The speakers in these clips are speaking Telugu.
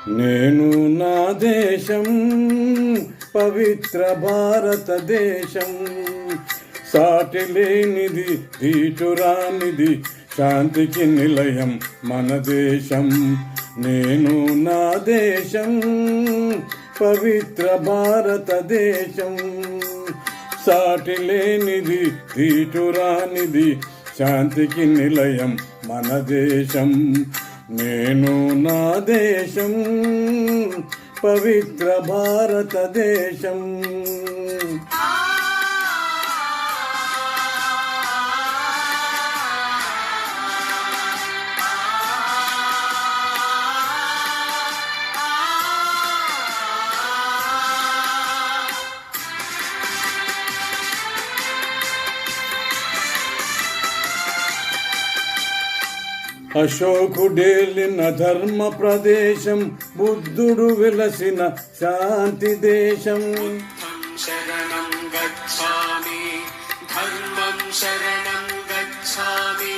నేను నా దేశం పవిత్ర భారతదేశం, సాటి లేనిది దీటురానిది శాంతికి నిలయం మన దేశం. నేను నా దేశం పవిత్ర భారతదేశం, సాటి లేనిది దీటురానిది శాంతికి నిలయం మన దేశం. నేను నా దేశం పవిత్ర భారతదేశం. అశోకుడేలిన ధర్మ ప్రదేశం, బుద్ధుడు వెలసిన శాంతి దేశం. శరణం గచ్ఛామి, ధర్మం శరణం గచ్ఛామి,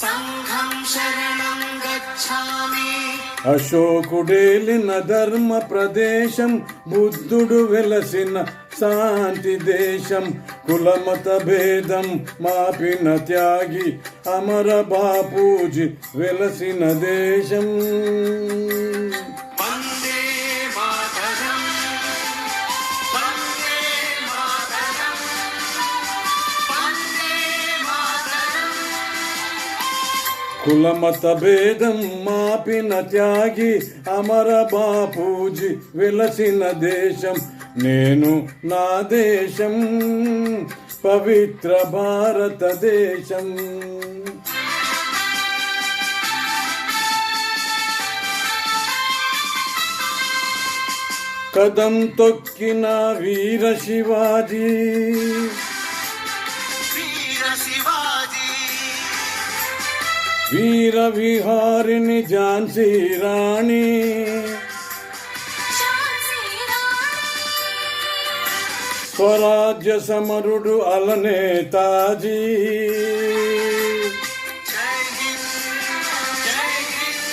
సంఘం శరణం గచ్ఛామి. అశోకుడేలిన ధర్మ ప్రదేశం, బుద్ధుడు వెలసిన శాంతి దేశం. కులమత భేదం మాపిన త్యాగి అమర బాపూజీ వెలసిన దేశం. వందే మాతరం, వందే మాతరం, వందే మాతరం. కులమత భేదం మాపిన త్యాగి అమర బాపూజీ వెలసిన దేశం. నేను నా దేశం పవిత్ర భారతదేశం. కదం తొక్కిన వీర శివాజీ, వీర శివాజీ, వీర విహారిణి ఝాన్సీ రాణి, స్వరాజ్య సమరుడు అలనేతాజీ, జై హింద్, జై హింద్,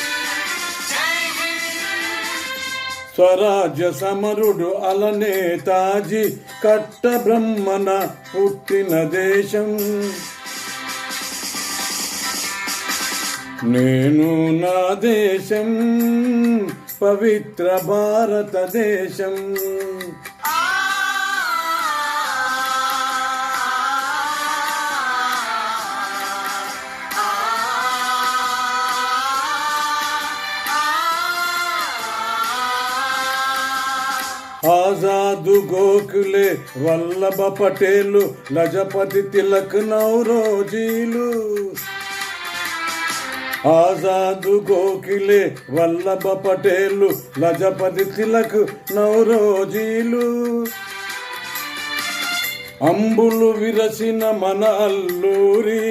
జై హింద్. స్వరాజ్య సమరుడు అలనేతాజీ కట్ట బ్రహ్మన పుట్టిన దేశం. నేను నా దేశం పవిత్ర భారతదేశం. ఆజాదు గోఖలే, వల్లభ పటేలు, లజపతి తిలక్, నౌరోజీలు. ఆజాదు గోఖలే, వల్లభ పటేలు, లజపతి తిలక్, నౌరోజీలు. అంబులు విరసిన మన అల్లూరి,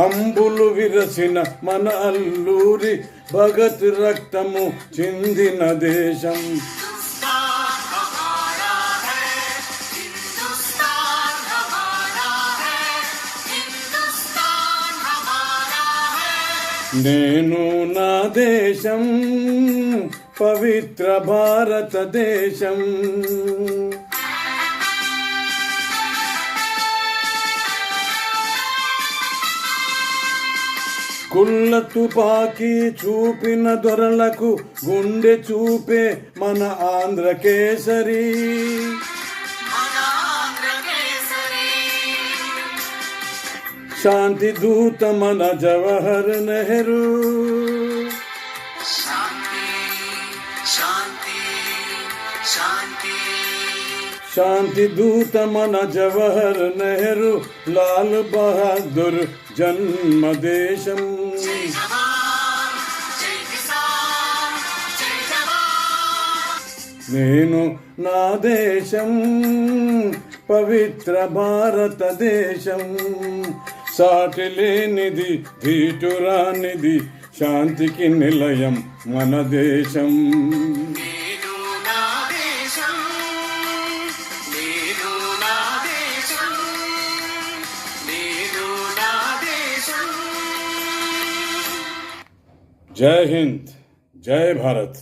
అంబులు విరసిన మన అల్లూరి భగత్ రక్తము చిందిన దేశం. నేను నా దేశం పవిత్ర భారతదేశం. కుళ్ళ తుపాకీ చూపిన దొరలకు గుండె చూపే మన ఆంధ్రకేసరి. శాంతి దూత మన జవహర్ నెహ్రూ. శాంతి, శాంతి, శాంతి. శాంతి దూత మన జవహర్ నెహ్రూ, లాల్ బహదూర్ జన్మదేశం. నేను నా దేశం పవిత్ర భారతదేశం, సాటి లేనిది దీటురానిది శాంతికి నిలయం మన దేశం. జై హింద్, జై భారత్.